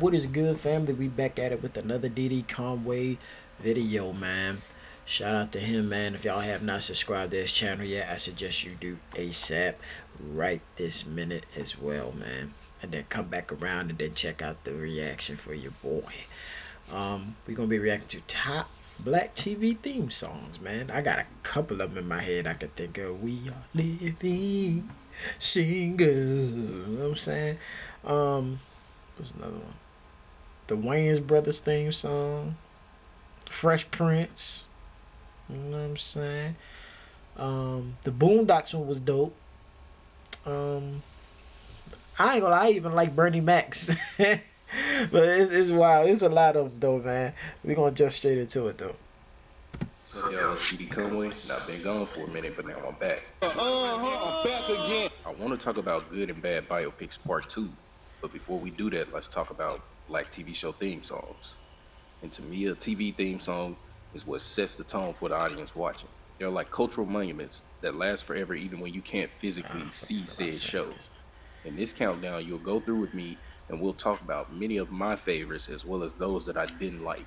up? What is good, family? We back at it with another DD Conway video, man. Shout out to him, man. If y'all have not subscribed to his channel yet, I suggest you do ASAP right this minute as well, man. And then come back around and then check out the reaction for your boy. We're gonna be reacting to top black TV theme songs, man. I got a couple of them in my head I can think of. We are living single. You know what I'm saying? What's another one? The Wayans Brothers theme song. Fresh Prince. You know what I'm saying? The Boondocks one was dope. I ain't gonna lie, I even like Bernie Mac's. But it's wild. It's a lot of them though, man. We gonna jump straight into it though. So y'all, it's DD Conway, and I've been gone for a minute, but now I'm back. I'm back again. I want to talk about good and bad biopics part 2, but before we do that, let's talk about black TV show theme songs. And to me, a TV theme song is what sets the tone for the audience watching. They're like cultural monuments that last forever even when you can't physically see said show. In this countdown, you'll go through with me and we'll talk about many of my favorites as well as those that I didn't like.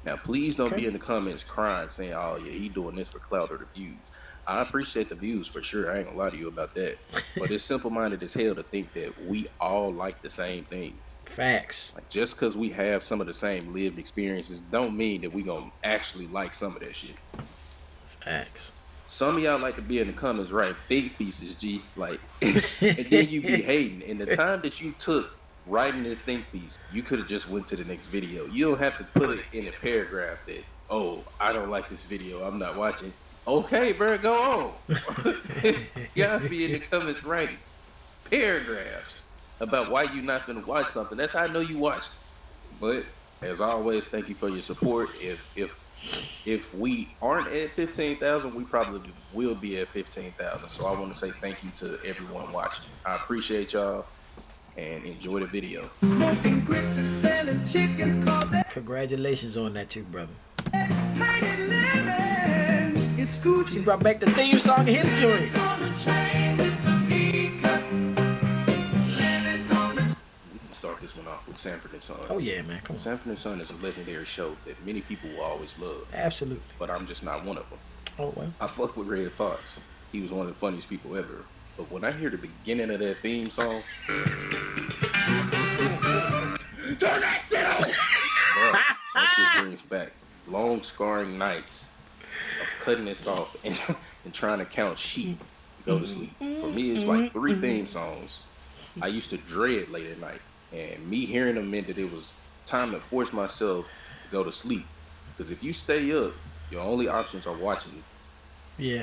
Now, please don't be in the comments crying saying, oh yeah, he doing this for clout or the views. I appreciate the views for sure. I ain't gonna lie to you about that. But it's simple-minded as hell to think that we all like the same things. Facts. Like, just because we have some of the same lived experiences don't mean that we gonna actually like some of that shit. Facts. Some of y'all like to be in the comments writing think pieces, G, like, and then you be hating. And the time that you took writing this think piece, you could have just went to the next video. You don't have to put it in a paragraph that, oh, I don't like this video, I'm not watching. Okay, bro, go on. Y'all be in the comments writing paragraphs about why you not gonna watch something. That's how I know you watched. But as always, thank you for your support. If we aren't at 15,000, we probably will be at 15,000. So I want to say thank you to everyone watching. I appreciate y'all and enjoy the video. Congratulations on that too, brother. He brought back the theme song of his joint. Start this one off with Sanford & Son. Oh yeah, man, come on. Sanford & Son is a legendary show that many people will always love. Absolutely. But I'm just not one of them. Oh well. I fuck with Red Fox. He was one of the funniest people ever. But when I hear the beginning of that theme song, turn that shit off! Bro, that shit brings back long scarring nights of cutting this off and trying to count sheep to go to sleep. For me, it's like 3 theme songs I used to dread late at night. And me hearing them meant that it was time to force myself to go to sleep. Because if you stay up, your only options are watching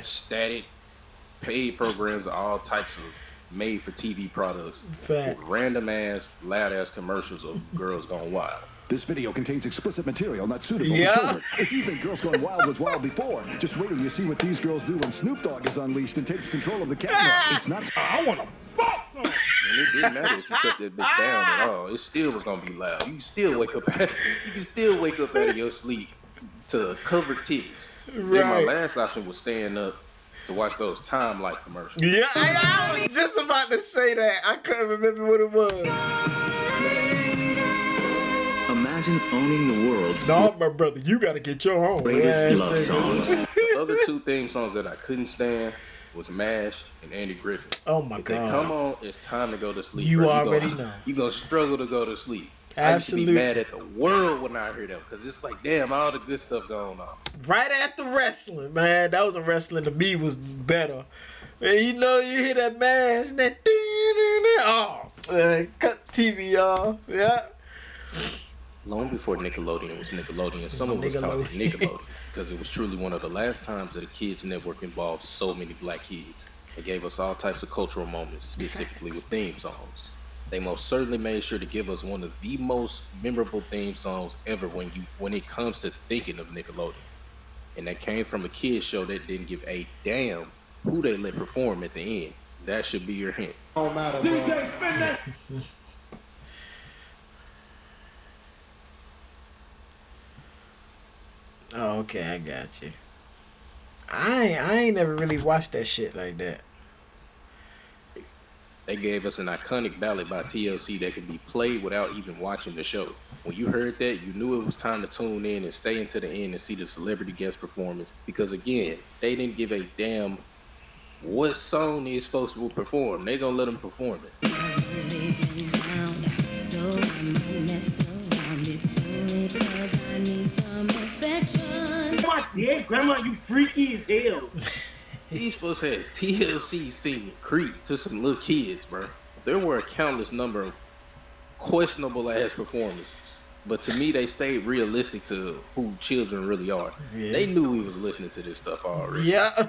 static, paid programs of all types of made-for-TV products with random-ass, loud-ass commercials of girls gone wild. This video contains explicit material not suitable for children. If you think Girls Gone Wild was wild before, just wait till you see what these girls do when Snoop Dogg is unleashed and takes control of the camera. It's not... I want to fuck some! And it didn't matter if you cut that bitch down at all. It still was gonna be loud. You can still wake up out of your sleep to covered titties. Right. Then my last option was staying up to watch those Time Life commercials. Yeah, I was just about to say that. I couldn't remember what it was. Imagine owning the world's no, my brother, you gotta get your own greatest love songs. The other 2 theme songs that I couldn't stand was MASH and Andy Griffin. Oh my if God. They come on, it's time to go to sleep. You already know. You're gonna struggle to go to sleep. Absolutely. I used to be mad at the world when I hear them because it's like, damn, all the good stuff going on. Right after wrestling, man. That was a wrestling to me was better. And you know, you hear that MASH, that cut TV off. Yeah. Long before Nickelodeon was Nickelodeon, someone was called it Nickelodeon because it was truly one of the last times that a kids network involved so many black kids. It gave us all types of cultural moments, specifically with theme songs. They most certainly made sure to give us one of the most memorable theme songs ever when it comes to thinking of Nickelodeon. And that came from a kids show that didn't give a damn who they let perform at the end. That should be your hint. Oh, matter, DJ, spin that. Oh, okay, I got you. I ain't never really watched that shit like that. They gave us an iconic ballad by TLC that could be played without even watching the show. When you heard that, you knew it was time to tune in and stay into the end and see the celebrity guest performance. Because again, they didn't give a damn what song these folks will perform. They gonna let them perform it. My dead grandma, you freaky as hell. These folks had TLC singing Creep to some little kids, bro. There were a countless number of questionable ass performances. But to me, they stayed realistic to who children really are. Yeah. They knew we was listening to this stuff already. Yeah.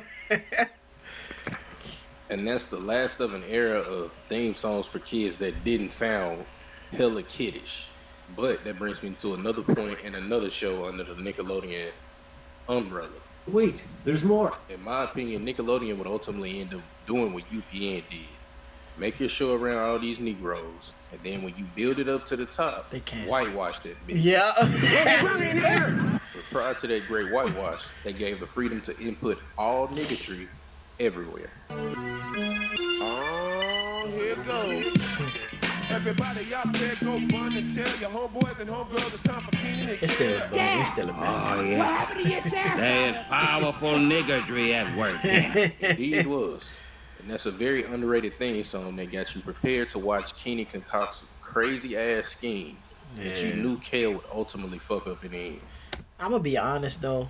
And that's the last of an era of theme songs for kids that didn't sound hella kiddish. But that brings me to another point and another show under the Nickelodeon umbrella. Wait, there's more. In my opinion, Nickelodeon would ultimately end up doing what UPN did. Make your show around all these Negroes, and then when you build it up to the top, they can't whitewash that bitch. Yeah. But prior to that great whitewash, they gave the freedom to input all niggatry everywhere. Oh, here goes. Everybody out there go run and tell your homeboys and homegirls it's time for Keenan and It's still a bang. It's still a bang. Oh, yeah. There's powerful niggardry at work. Yeah. Indeed it was. And that's a very underrated theme song that got you prepared to watch Keenan concoct some crazy ass scheme that you knew Kale would ultimately fuck up in the end. I'm gonna be honest though.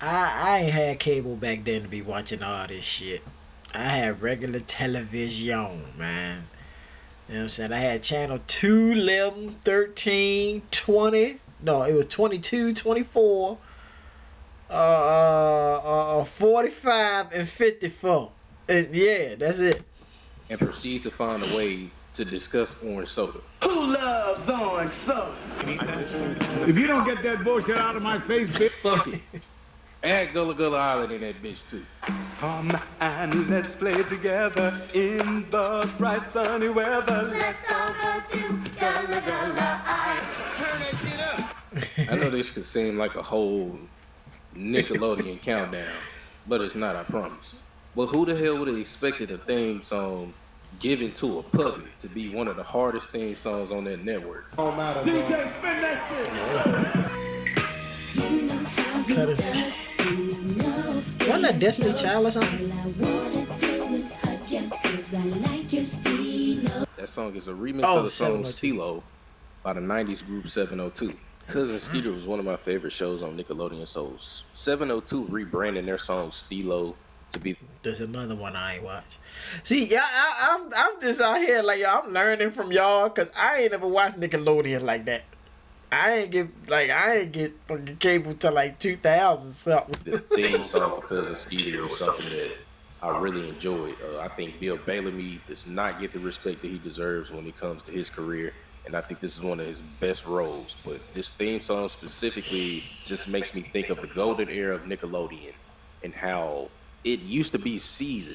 I ain't had cable back then to be watching all this shit. I had regular television, man. You know what I'm saying? I had channel 2, 11, 13, 20. No, it was 22, 24, 45, and 54. And yeah, that's it. And proceed to find a way to discuss orange soda. Who loves orange soda? If you don't get that bullshit out of my face, bitch. Fuck it. Add Gullah Gullah Island in that bitch too. Come and let's play together in the bright sunny weather. Let's all go to Gullah Gullah Island. turn that shit up. I know this could seem like a whole Nickelodeon countdown, but it's not, I promise. But who the hell would have expected a theme song given to a puppet to be one of the hardest theme songs on that network? DJ, spin that shit. Cut us. Wasn't that Destiny Child or something? That song is a remix of the song Stilo by the 90s group 702. Cousin Skeeter was one of my favorite shows on Nickelodeon, so 702 rebranding their song Stilo to be... There's another one I ain't watched. See, yeah, I'm just out here like, yo, I'm learning from y'all because I ain't ever watched Nickelodeon like that. I ain't get fucking cable till like 2000 something. The theme song for Cousin Skeeter is something that I really enjoyed. I think Bill Bellamy does not get the respect that he deserves when it comes to his career, and I think this is one of his best roles. But this theme song specifically just makes me think of the golden era of Nickelodeon and how it used to be seasoned.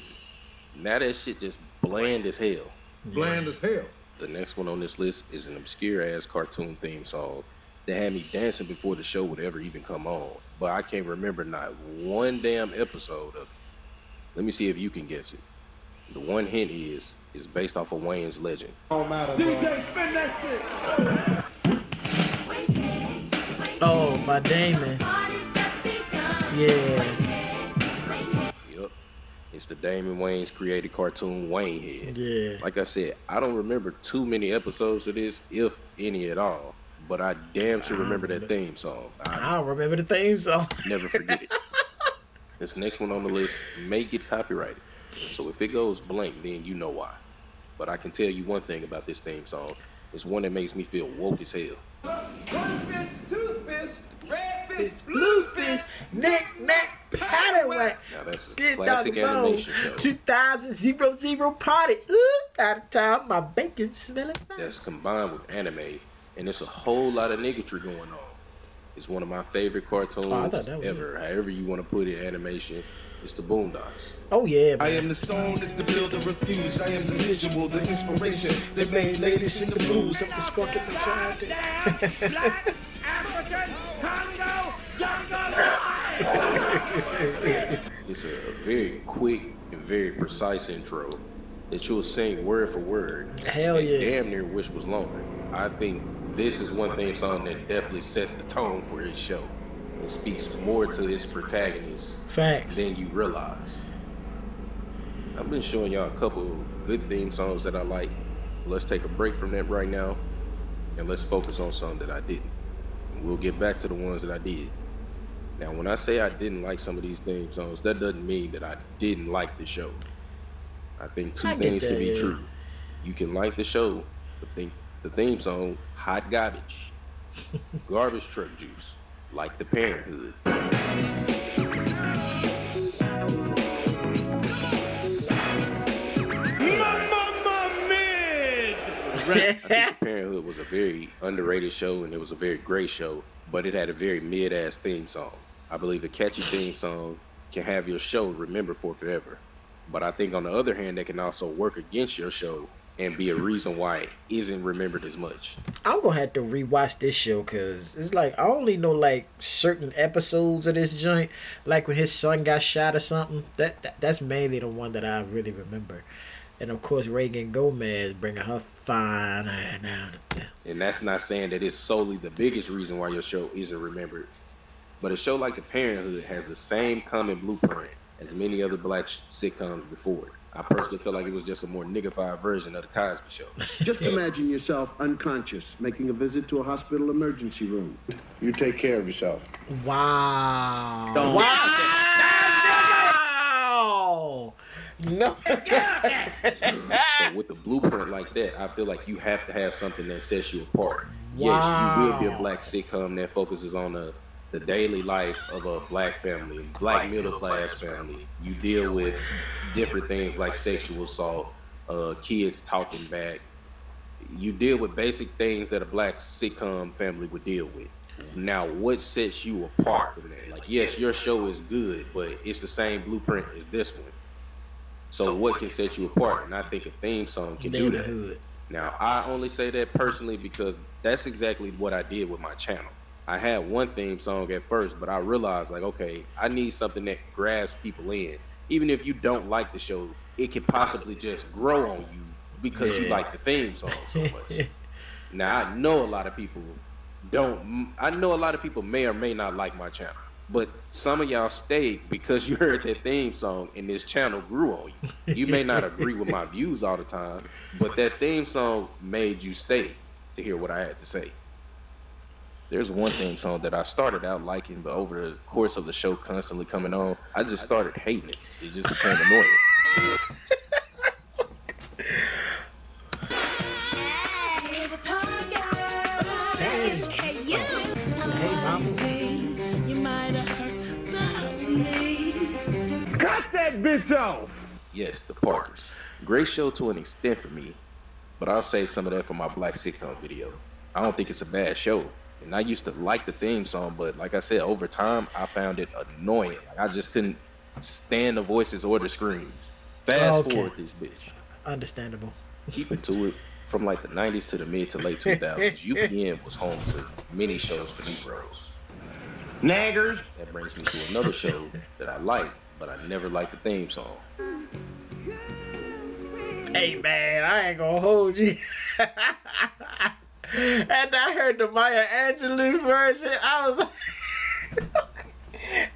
Now that shit just bland as hell. Bland as hell. The next one on this list is an obscure-ass cartoon theme song that had me dancing before the show would ever even come on. But I can't remember not one damn episode of it. Let me see if you can guess it. The one hint is based off of Wayne's Legend. DJ, spin that shit. Oh, by Damon. Yeah. It's the Damon Wayans created cartoon Wayne Head. Yeah. Like I said, I don't remember too many episodes of this, if any at all. But I damn sure remember that theme song. I don't remember the theme song. Never forget it. This next one on the list may get copyrighted. So if it goes blank, then you know why. But I can tell you one thing about this theme song. It's one that makes me feel woke as hell. Goldfish, toothfish, redfish, Bluefish, knick-knack, paddywhack. Now that's a classic animation show. 2000 party. Ooh, out of time, my bacon smelling fine. That's combined with anime, and it's a whole lot of niggatry going on. It's one of my favorite cartoons ever. However you want to put it, animation. It's the Boondocks. Oh yeah, man. I am the stone that the builder refused. I am the visual, the inspiration that made ladies sing the blues. I'm the sparking mix out there. Black, African, Congo, It's a very quick and very precise intro that you'll sing word for word. Hell and yeah. Damn near wish was longer. I think this is one theme song that definitely sets the tone for his show. It speaks more to his protagonist Facts. than you realize. I've been showing y'all a couple of good theme songs that I like. Let's take a break from that right now, and let's focus on some that I didn't. And we'll get back to the ones that I did. Now, when I say I didn't like some of these theme songs, that doesn't mean that I didn't like the show. I think two things can be true. You can like the show, but think the theme song, hot garbage, garbage truck juice, like the Parenthood. I think the Parenthood was a very underrated show, and it was a very great show, but it had a very mid-ass theme song. I believe a catchy theme song can have your show remembered for forever. But I think on the other hand, that can also work against your show and be a reason why it isn't remembered as much. I'm gonna have to rewatch this show because it's like I only know like certain episodes of this joint, like when his son got shot or something. That's mainly the one that I really remember. And of course, Reagan Gomez bringing her fine iron out. And that's not saying that it's solely the biggest reason why your show isn't remembered. But a show like The Parenthood has the same common blueprint as many other black sitcoms before it. I personally feel like it was just a more niggified version of The Cosby Show. Just imagine yourself unconscious, making a visit to a hospital emergency room. You take care of yourself. Wow. Don't. Wow. No. So with a blueprint like that, I feel like you have to have something that sets you apart. Wow. Yes, you will be a black sitcom that focuses on the daily life of a black family, black middle class family. You deal with different things like sexual assault, kids talking back. You deal with basic things that a black sitcom family would deal with. Now, what sets you apart from that? Like, yes, your show is good, but it's the same blueprint as this one. So what can set you apart? And I think a theme song can do that. Now, I only say that personally because that's exactly what I did with my channel. I had one theme song at first, but I realized, like, okay, I need something that grabs people in. Even if you don't like the show, it could possibly just grow on you because you like the theme song so much. Now, I know a lot of people may or may not like my channel, but some of y'all stayed because you heard that theme song and this channel grew on you. You may not agree with my views all the time, but that theme song made you stay to hear what I had to say. There's one theme song that I started out liking, but over the course of the show constantly coming on, I just started hating it. It just became annoying. Cut that bitch off! Yes, the Parkers. Great show to an extent for me, but I'll save some of that for my black sitcom video. I don't think it's a bad show. And I used to like the theme song, but like I said, over time, I found it annoying. Like, I just couldn't stand the voices or the screams. Fast forward this bitch. Understandable. Keeping to it, from like the 90s to the mid to late 2000s, UPN was home to many shows for Negroes. Naggers. That brings me to another show that I like, but I never liked the theme song. Hey man, I ain't gonna hold you. And I heard the Maya Angelou version. I was like,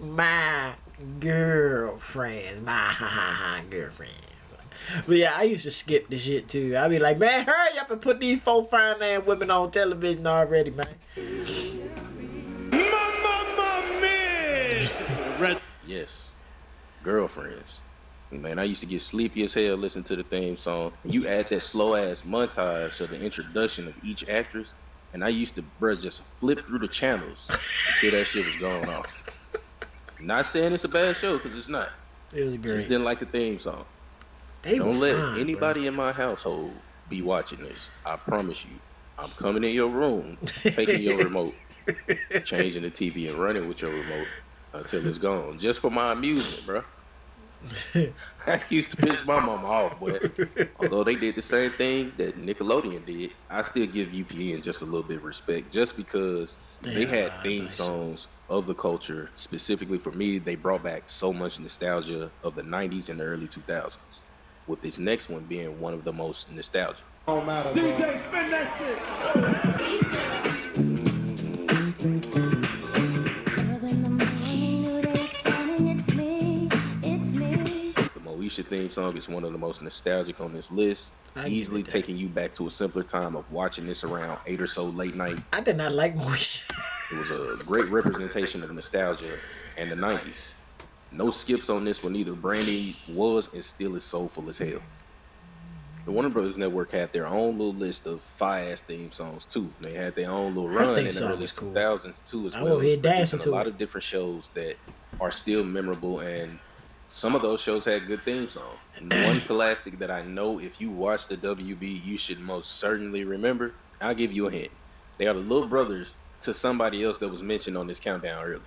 my girlfriends. But yeah, I used to skip the shit too. I'd be like, man, hurry up and put these 4 fine ass women on television already, man. Yes, girlfriends. Man, I used to get sleepy as hell listening to the theme song. You add that slow ass montage of the introduction of each actress, and I used to, just flip through the channels until that shit was going off. Not saying it's a bad show, because it's not. It was great. Just didn't like the theme song. Don't let anybody in my household be watching this. I promise you. I'm coming in your room, taking your remote, changing the TV and running with your remote until it's gone. Just for my amusement, bro. I used to piss my mama off, but although they did the same thing that Nickelodeon did, I still give UPN just a little bit of respect, just because they had theme songs of the culture. Specifically for me, they brought back so much nostalgia of the 90s and the early 2000s, with this next one being one of the most nostalgic. Oh, matter, DJ, spin that shit. The Moesha theme song is one of the most nostalgic on this list, easily taking you back to a simpler time of watching this around 8 or so late night. I did not like Moesha. It was a great representation of nostalgia and the 90s. No skips on this one either. Brandy was and still is soulful as hell. The Warner Brothers Network had their own little list of fire-ass theme songs too. They had their own little run in the early 2000s too as well. I will hear dancing to a lot of different shows that are still memorable, and some of those shows had good theme songs. And one classic that I know if you watch the WB, you should most certainly remember. I'll give you a hint. They are the little brothers to somebody else that was mentioned on this countdown earlier.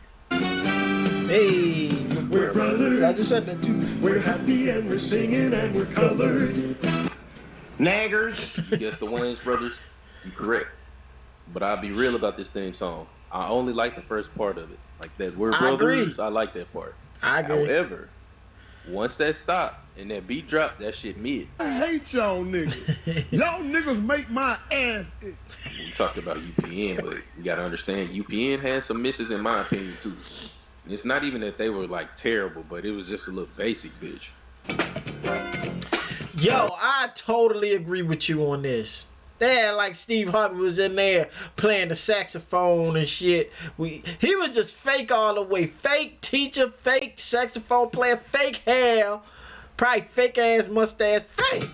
Hey, we're brothers. I just said that too. We're happy and we're singing and we're colored. Naggers. You guessed the Wayans brothers. You correct. But I'll be real about this theme song. I only like the first part of it. Like that we're brothers. I like that part. I agree. However, once that stopped and that beat dropped, that shit mid. I hate y'all niggas. Y'all niggas make my ass itch. We talked about UPN, but you gotta understand UPN had some misses in my opinion too. It's not even that they were like terrible, but it was just a little basic, bitch. Yo, I totally agree with you on this. They had like Steve Harvey was in there playing the saxophone and shit. He was just fake all the way. Fake teacher, fake saxophone player, fake hair, probably fake ass mustache, fake.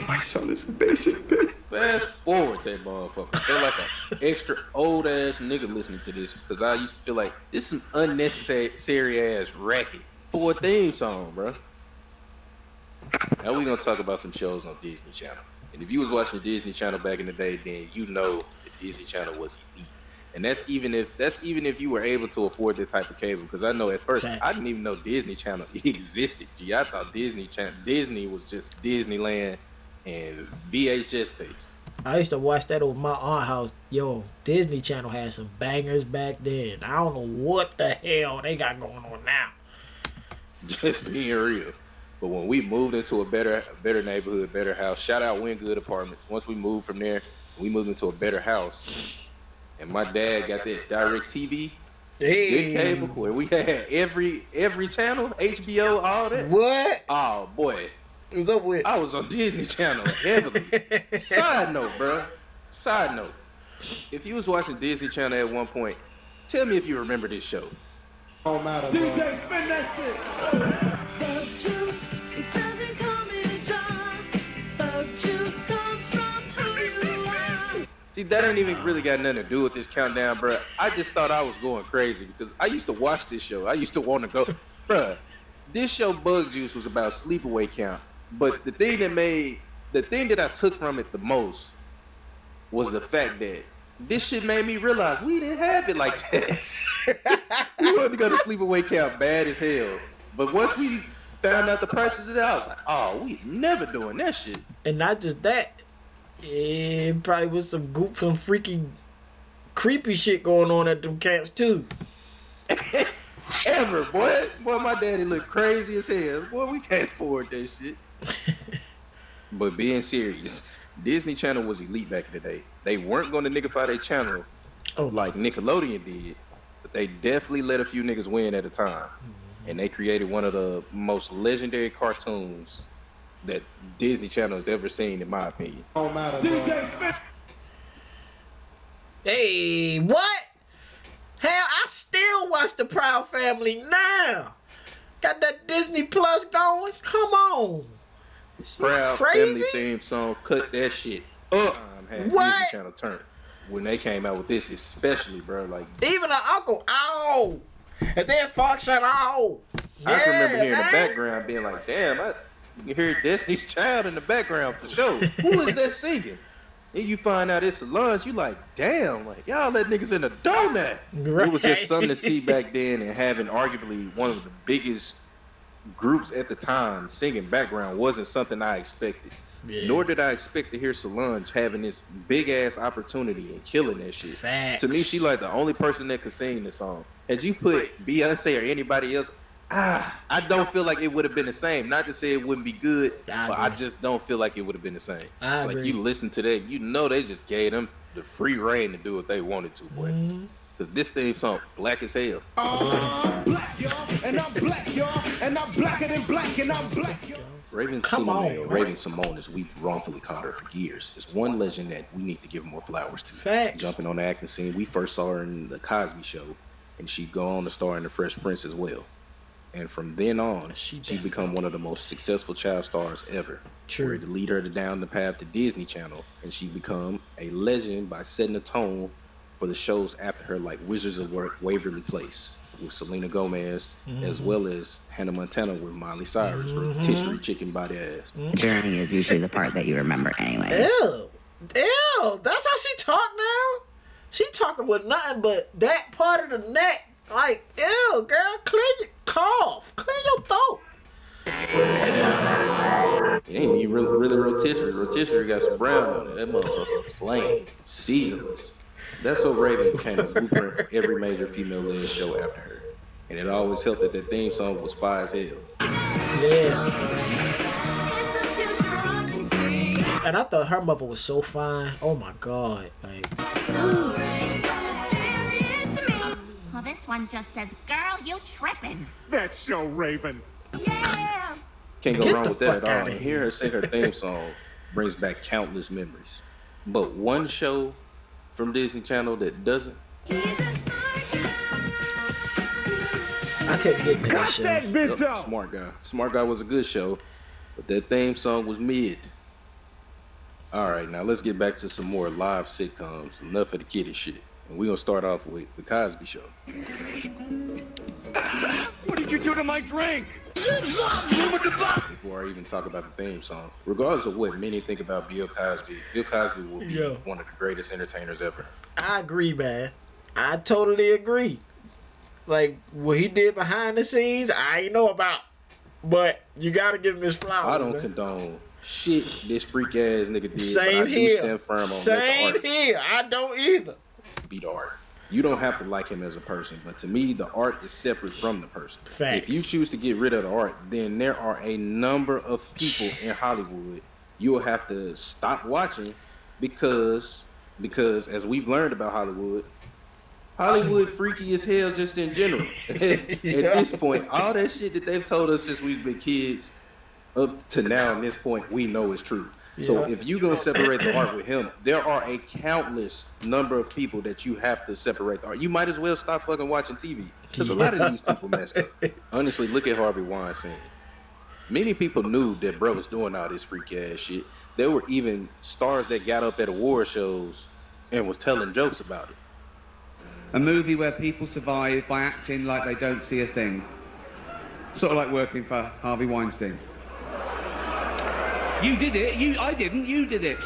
My son is a basic bitch. Fast forward that motherfucker. I feel like an extra old ass nigga listening to this because I used to feel like this is an unnecessary ass racket for a theme song, bro. Now we gonna talk about some shows on Disney Channel. And if you was watching Disney Channel back in the day, then you know that Disney Channel was elite. And that's even if you were able to afford that type of cable. Because I know at first I didn't even know Disney Channel existed. Gee, I thought Disney was just Disneyland and VHS tapes. I used to watch that over my aunt's house. Yo, Disney Channel had some bangers back then. I don't know what the hell they got going on now. Just being real. But when we moved into a better neighborhood, better house, shout out Wynn-Good Apartments. Once we moved from there, we moved into a better house. And my dad got that DirecTV, good cable, where we had every channel, HBO, all that. What? Oh, boy. What's up with? I was on Disney Channel heavily. Side note, bro. Side note. If you was watching Disney Channel at one point, tell me if you remember this show. Oh, matter, DJ, spin that shit. See, that ain't even really got nothing to do with this countdown, bro. I just thought I was going crazy because I used to watch this show. I used to want to go, bro. This show, Bug Juice, was about sleepaway camp. But the thing that I took from it the most was the fact that this shit made me realize we didn't have it like that. We wanted to go to sleepaway camp bad as hell. But once we found out the prices of it, I was like, oh, we never doing that shit. And not just that. It probably was some freaky, creepy shit going on at them camps too. Ever, boy. Boy, my daddy looked crazy as hell. Boy, we can't afford that shit. But being serious, Disney Channel was elite back in the day. They weren't going to niggify their channel like Nickelodeon did, but they definitely let a few niggas win at a time. And they created one of the most legendary cartoons that Disney Channel has ever seen, in my opinion. Oh, matter, Hey, what? Hell, I still watch the Proud Family now. Got that Disney Plus going? Come on. Proud Family theme song, cut that shit up. What? Disney Channel turn when they came out with this, especially, bro. Like even an uncle, ow, and then function, ow. I can remember hearing the background being like, damn, you can hear Destiny's Child in the background for sure. Who is that singing? And you find out it's Solange, you like, damn, like y'all let niggas in the donut. Right. It was just something to see back then, and having arguably one of the biggest groups at the time singing background wasn't something I expected. Yeah. Nor did I expect to hear Solange having this big ass opportunity and killing that shit. Facts. To me, she like the only person that could sing the song. Had you put Beyonce or anybody else, I don't feel like it would have been the same. Not to say it wouldn't be good, but I just don't feel like it would have been the same. I like agree. you listen to that, you know they just gave them the free reign to do what they wanted to, boy. Because this theme song, black as hell. I'm black, y'all, and I'm black, y'all, and I'm blacker than black, and I'm black, y'all. Raven Simone, as we've wrongfully called her for years, is one legend that we need to give more flowers to. Facts. Jumping on the acting scene, we first saw her in The Cosby Show, and she'd go on to star in The Fresh Prince as well. And from then on, she'd become one of the most successful child stars ever. True. To lead her down the path to Disney Channel, and she'd become a legend by setting the tone for the shows after her, like Wizards of Waverly Place with Selena Gomez, as well as Hannah Montana with Miley Cyrus, rotisserie chicken body ass. Journey is usually the part that you remember anyway. Ew. That's how she talk now? She talking with nothing but that part of the neck. Like, ew, girl, clear your cough. Clear your throat. It ain't even really rotisserie. Rotisserie got some brown on it. That motherfucker plain, seasonless. That's so Raven became a blueprint for every major female-led show after her. And it always helped that that theme song was fire as hell. Yeah. And I thought her mother was so fine. Oh my God. Like. Well, this one just says, girl, you tripping. That's so Raven. Yeah. Can't go Get wrong the with that fuck at all. outta And here. hearing her sing her theme song brings back countless memories. But one show from Disney Channel that doesn't. I couldn't get into that show. Yep, Smart Guy was a good show, but that theme song was mid. All right, now let's get back to some more live sitcoms. Enough of the kiddie shit. And we're going to start off with The Cosby Show. What did you do to my drink? Before I even talk about the theme song, regardless of what many think about Bill Cosby will be one of the greatest entertainers ever. I agree, man. I totally agree. Like, what he did behind the scenes, I ain't know about. But you gotta give him his flowers. I don't man. condone shit this freak ass nigga did. Same but I here. do stand firm on Same here. I don't either. Be the art. You don't have to like him as a person, but to me, the art is separate from the person. Facts. If you choose to get rid of the art, then there are a number of people in Hollywood you will have to stop watching because as we've learned about Hollywood freaky as hell just in general. At this point, all that shit that they've told us since we've been kids up to now, at this point, we know is true. So if you're going to separate the art with him, there are a countless number of people that you have to separate the art. You might as well stop fucking watching TV. Because a lot of these people messed up. Honestly, look at Harvey Weinstein. Many people knew that bro was doing all this freak ass shit. There were even stars that got up at award shows and was telling jokes about it. A movie where people survive by acting like they don't see a thing. Sort of like working for Harvey Weinstein. You did it. I didn't. You did it.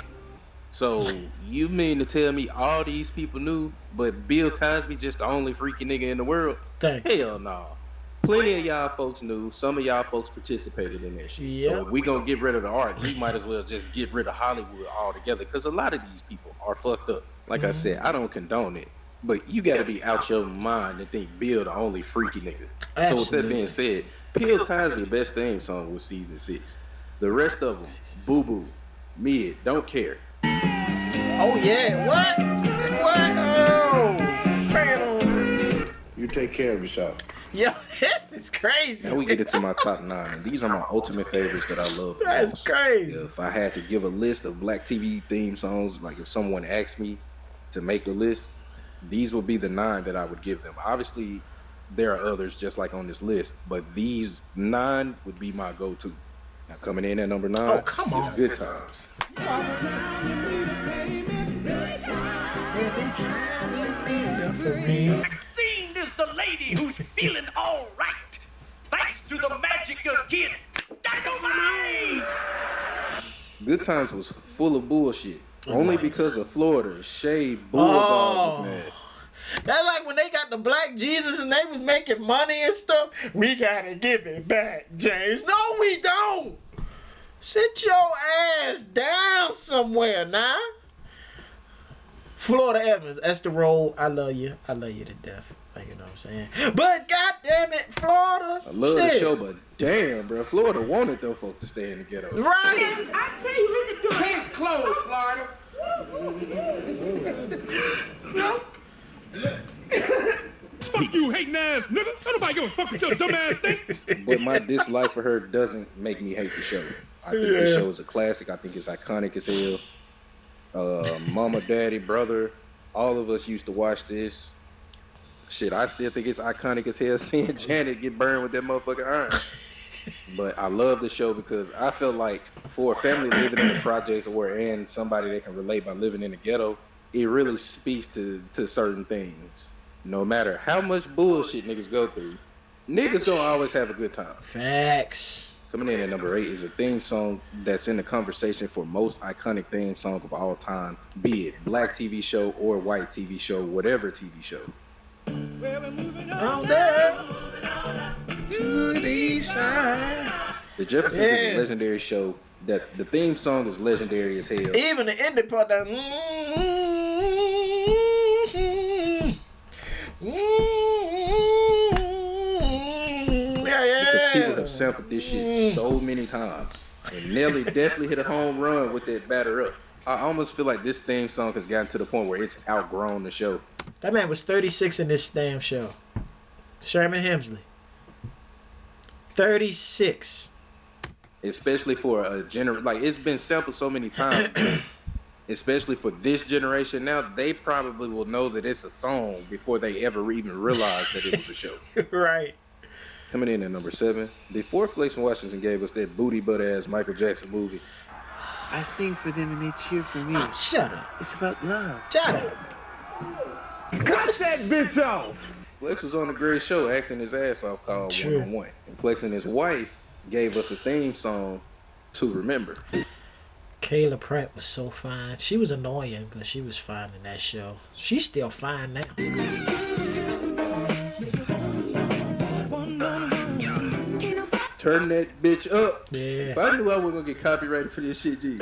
So you mean to tell me all these people knew, but Bill Cosby just the only freaky nigga in the world? Hell no. Plenty of y'all folks knew. Some of y'all folks participated in that shit. Yep. So if we gonna get rid of the art, we might as well just get rid of Hollywood altogether. Because a lot of these people are fucked up. Like I said, I don't condone it. But you gotta be out your mind to think Bill the only freaky nigga. Absolutely. So with that being said, Bill Cosby's best theme song was season 6. The rest of them, boo boo, mid, don't care. Oh yeah, what? Oh, man. You take care of yourself. Yo, this is crazy. Now we get into my top 9. These are my ultimate favorites that I love. That's crazy. If I had to give a list of black TV theme songs, like if someone asked me to make a list, these would be the 9 that I would give them. Obviously, there are others just like on this list, but these 9 would be my go-to. Now coming in at number 9, come on. is Good Times. Maxine is the lady who's feeling all right. Thanks to the magic of Kid Dynamite. Good Times was full of bullshit. Only because of Florida, Shay Bulldog was mad. That's like when they got the Black Jesus and they was making money and stuff. We gotta give it back, James. No, we don't. Sit your ass down somewhere now. Florida Evans, that's the role. I love you. I love you to death. Like, you know what I'm saying? But goddamn it, Florida. I love the show, but damn, bro, Florida wanted them folks to stay in the ghetto. Right. I tell you, we can do case closed, Florida. No. Fuck you, hating ass nigga. Don't nobody give a fuck what your dumb ass think. But my dislike for her doesn't make me hate the show. I think the show is a classic. I think it's iconic as hell. Mama, daddy, brother, all of us used to watch this. Shit, I still think it's iconic as hell seeing Janet get burned with that motherfucking iron. But I love the show because I felt like for a family living in the projects and somebody that can relate by living in the ghetto, it really speaks to certain things. No matter how much bullshit niggas go through, niggas gonna always have a good time. Facts. Coming in at number 8 is a theme song that's in the conversation for most iconic theme song of all time, be it black TV show or white TV show, whatever TV show. On down to the side. The Jeffersons is a legendary show. That the theme song is legendary as hell. Even the indie part that Because people have sampled this shit so many times. And Nelly definitely hit a home run with that batter up. I almost feel like this theme song has gotten to the point where it's outgrown the show. That man was 36 in this damn show. Sherman Hemsley. 36. Especially for a like it's been sampled so many times. Especially for this generation now, they probably will know that it's a song before they ever even realize that it was a show. Right. Coming in at number 7, before Flex and Washington gave us that booty butt ass Michael Jackson movie. I sing for them and they cheer for me. Shut up. It's about love. Shut up. Cut that bitch off. Flex was on a great show acting his ass off called 1-on-1. And Flex and his wife gave us a theme song to remember. Kayla Pratt was so fine. She was annoying, but she was fine in that show. She's still fine now. Turn that bitch up. Yeah. If I knew I wasn't gonna get copyrighted for this shit, G,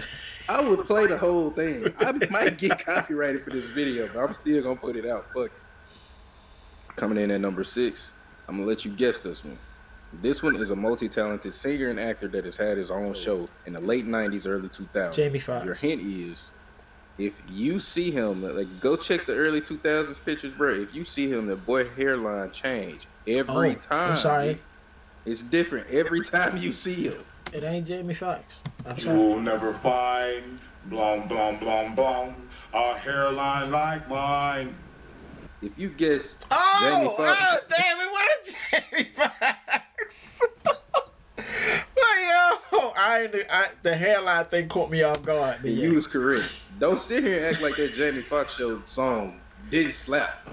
I would play the whole thing. I might get copyrighted for this video, but I'm still gonna put it out. Fuck it. Coming in at number 6, I'm gonna let you guess this one. This one is a multi-talented singer and actor that has had his own show in the late 90s, early 2000s. Jamie Foxx. Your hint is, if you see him, like go check the early 2000s pictures, bro. If you see him, the boy hairline change every time. I'm sorry. It's different every time you see him. It ain't Jamie Foxx. I'm sorry. You'll never find blom blom blom blom a hairline like mine. If you guess Jamie Foxx, oh, damn it! What is Jamie Foxx? The hairline thing caught me off guard. then you was correct. Don't sit here and act like that Jamie Foxx show song didn't slap.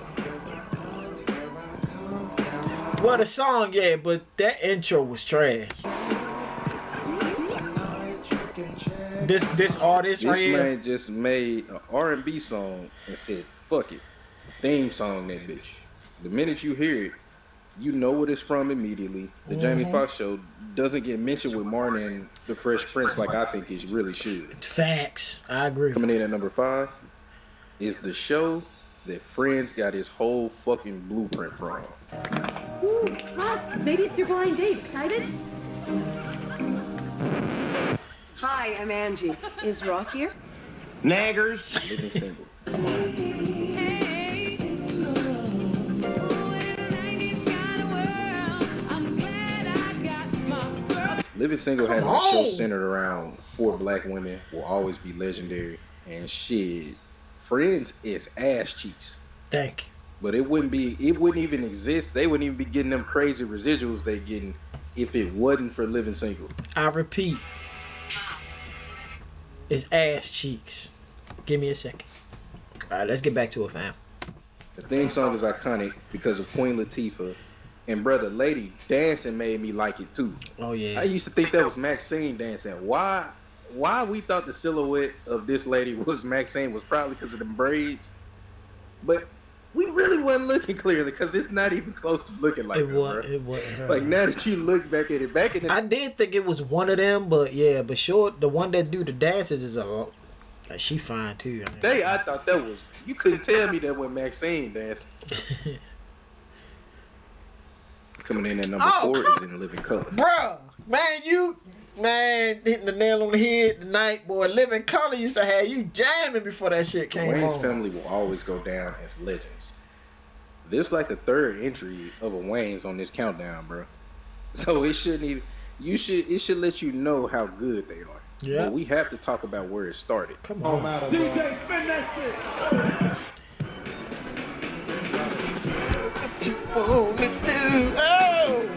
Well, the song, yeah, but that intro was trash. This artist right here. This man just made an R&B song and said, "Fuck it, theme song that bitch." The minute you hear it, you know what it's from immediately. The Jamie Foxx show doesn't get mentioned with Martin and the Fresh Prince like I think it really should. Facts, I agree. Coming in at number 5 is the show that Friends got his whole fucking blueprint from. Ooh, Ross, maybe it's your blind date. Excited? Hi, I'm Angie. Is Ross here? Naggers. Living Single. Living Single has a show centered around 4 black women, will always be legendary. And shit, Friends is ass cheeks. Thank you. But it wouldn't even exist. They wouldn't even be getting them crazy residuals they getting if it wasn't for Living Single. I repeat, it's ass cheeks. Give me a second. All right, let's get back to it, fam. The theme song is iconic because of Queen Latifah. And brother, Lady dancing made me like it too. Oh yeah. I used to think that was Maxine dancing. Why why we thought the silhouette of this lady was Maxine was probably because of them braids, but we really wasn't looking clearly because it's not even close to looking like her, bro. It wasn't her. Like now that you look back at it, I did think it was one of them, but yeah, but sure, the one that do the dances is she fine too. I thought that was, you couldn't tell me that when Maxine danced. Coming in at number 4 is In Living Color. Bruh, man, hitting the nail on the head tonight, boy. Living Color used to have you jamming before that shit came on. Wayne's family will always go down as legends. This like the 3rd entry of a Wayne's on this countdown, bro. So it shouldn't even, it should let you know how good they are. Yeah. But we have to talk about where it started. Come on, DJ, spin that shit. What you wanna do? Oh!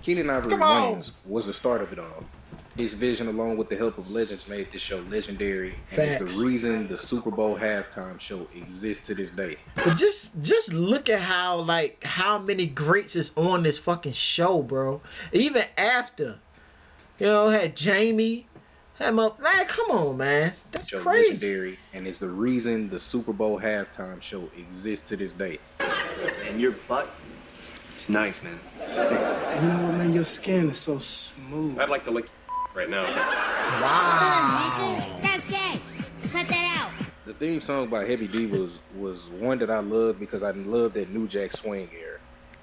Keenen Ivory Wayans was the start of it all. His vision, along with the help of legends, made this show legendary, and it's the reason the Super Bowl halftime show exists to this day. But just look at how many greats is on this fucking show, bro. Even after, had Jamie, come on, man, that's crazy. Legendary, and it's the reason the Super Bowl halftime show exists to this day. And your butt, it's nice, man. You know what, man? Your skin is so smooth. I'd like to lick right now. Wow. That's gay. Cut that out. The theme song by Heavy D was one that I loved because I loved that New Jack Swing era.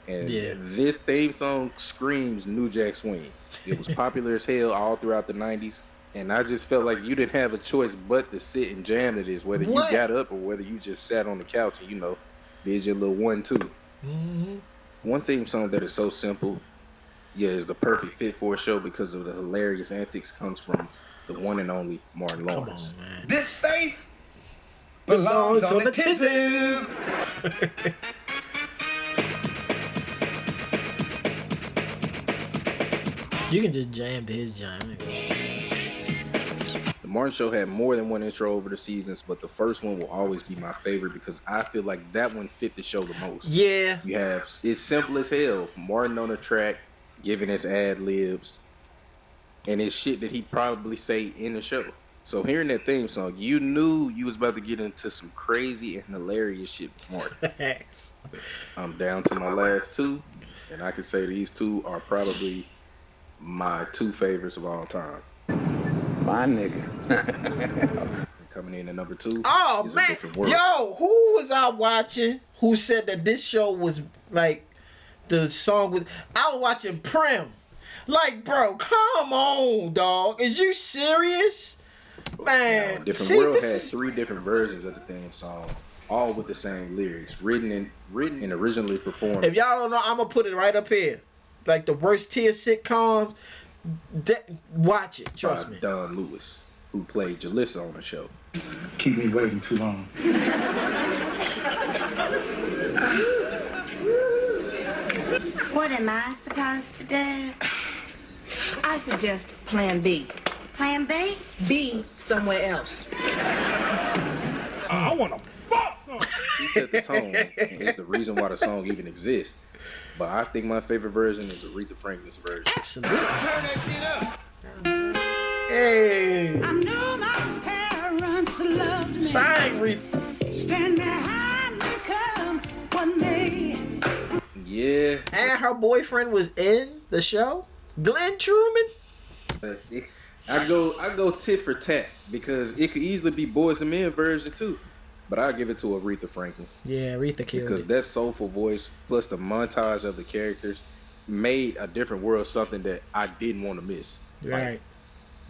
And this theme song screams New Jack Swing. It was popular as hell all throughout the 90s. And I just felt like you didn't have a choice but to sit and jam to this, whether you got up or whether you just sat on the couch and, did your little 1-2. Mm-hmm. One theme song that is so simple, is the perfect fit for a show because of the hilarious antics, comes from the one and only Martin Lawrence. Come on, man. This face belongs on the tissue. You can just jam to his jam. The Martin Show had more than one intro over the seasons, but the first one will always be my favorite because I feel like that one fit the show the most. Yeah. You have, it's simple as hell. Martin on the track, giving his ad libs, and it's shit that he'd probably say in the show. So hearing that theme song, you knew you was about to get into some crazy and hilarious shit with Martin. I'm down to my last 2, and I can say these 2 are probably my 2 favorites of all time. My nigga. Coming in at number 2. Oh man, yo, who was I watching? Who said that this show was like the song with? I was watching Prim. Like, bro, come on, dog. Is you serious, man? Different World had 3 different versions of the theme song, all with the same lyrics, written and originally performed. If y'all don't know, I'm gonna put it right up here. Like the worst tier sitcoms. Watch it, trust me. Don Lewis, who played Jalissa on the show. Keep me waiting too long. What am I supposed to do? I suggest plan B. Plan B? B somewhere else. I want to fuck something. She set the tone, and it's the reason why the song even exists. But I think my favorite version is Aretha Franklin's version. Absolutely. Turn that shit up. Hey. I know my parents loved me. Sang Aretha. Stand behind me come one day. Yeah. And her boyfriend was in the show. Glenn Truman. I go tit for tat because it could easily be Boys and Men version too. But I'll give it to Aretha Franklin. Yeah, Aretha killed because it. that soulful voice plus the montage of the characters made A Different World something that I didn't want to miss. Right. Like,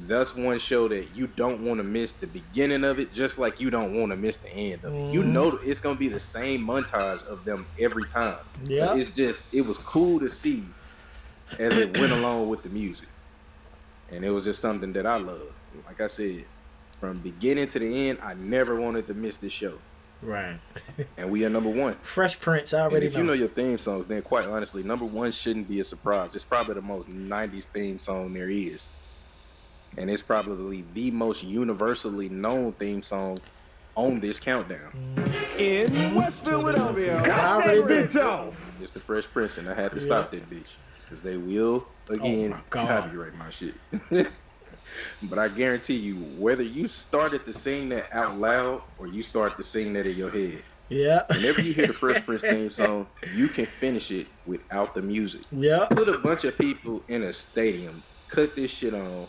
that's one show that you don't want to miss the beginning of it, just like you don't want to miss the end of it. You know it's gonna be the same montage of them every time. Yeah. It was cool to see as it went along with the music. And it was just something that I loved. Like I said, from beginning to the end, I never wanted to miss this show. Right. And we are number 1. Fresh Prince, I already if you know your theme songs, then quite honestly, number 1 shouldn't be a surprise. It's probably the most 90s theme song there is. And it's probably the most universally known theme song on this countdown. In West Philadelphia. I already been. It's the Fresh Prince, and I had to stop that bitch. Because they will, again, copyright my shit. But I guarantee you, whether you started to sing that out loud or you start to sing that in your head, yeah. whenever you hear the Fresh Prince theme song, you can finish it without the music. Yeah. Put a bunch of people in a stadium, cut this shit on.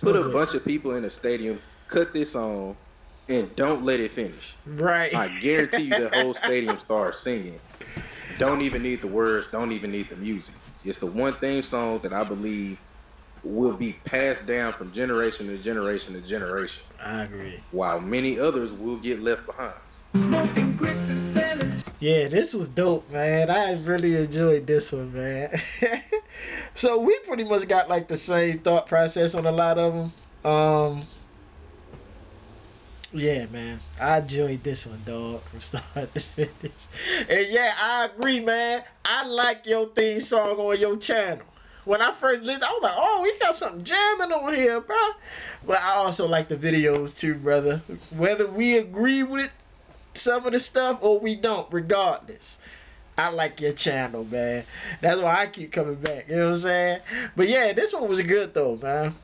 Put a bunch of people in a stadium, cut this on, and don't let it finish. Right. I guarantee you the whole stadium starts singing. Don't even need the words, don't even need the music. It's the one theme song that I believe will be passed down from generation to generation to generation. I agree. While many others will get left behind. Yeah, this was dope, man. I really enjoyed this one, man. So we pretty much got like the same thought process on a lot of them. Yeah, man. I enjoyed this one, dog, from start to finish. And yeah, I agree, man. I like your theme song on your channel. When I first listened, I was like, oh, we got something jamming on here, bro. But I also like the videos too, brother. Whether we agree with some of the stuff or we don't, regardless. I like your channel, man. That's why I keep coming back. You know what I'm saying? But yeah, this one was good though, man.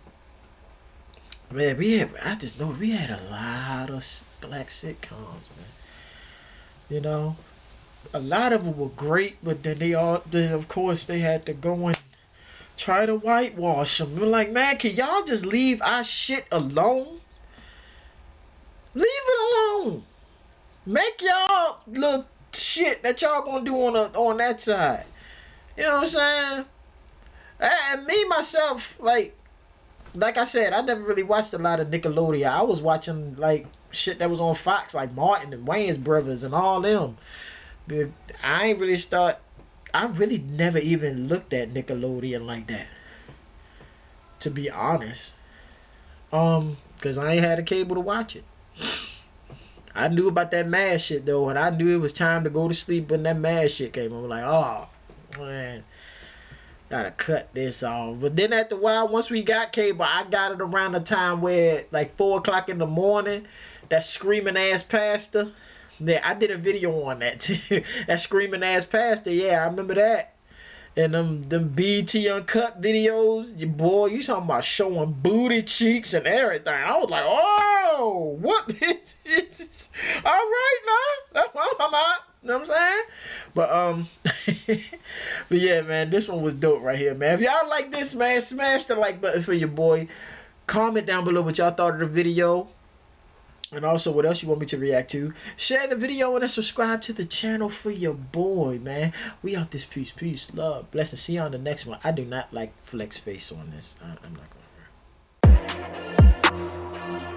Man, I just know we had a lot of black sitcoms, man. You know, a lot of them were great, but then of course they had to go and try to whitewash them. We're like, man, can y'all just leave our shit alone? Leave it alone. Make y'all little shit that y'all gonna do on that side. You know what I'm saying? And me myself, like I said, I never really watched a lot of Nickelodeon. I was watching like shit that was on Fox, like Martin and Wayne's Brothers and all them. But I really never even looked at Nickelodeon like that, to be honest. Cause I ain't had a cable to watch it. I knew about that MASH shit though, and I knew it was time to go to sleep when that MASH shit came. I was like, oh man, gotta cut this off. But then after a while, once we got cable, I got it around the time where like 4 o'clock in the morning, that screaming ass pastor. Yeah, I did a video on that too. That screaming ass pastor, yeah, I remember that. And them BT Uncut videos, your boy, you talking about showing booty cheeks and everything. I was like, oh, what? All right, now. That's what I'm at. You know what I'm saying? But but yeah, man, this one was dope right here, man. If y'all like this, man, smash the like button for your boy. Comment down below what y'all thought of the video. And also, what else you want me to react to. Share the video and subscribe to the channel for your boy, man. We out this peace, love, blessing. See you on the next one. I do not like flex face on this. I'm not going to.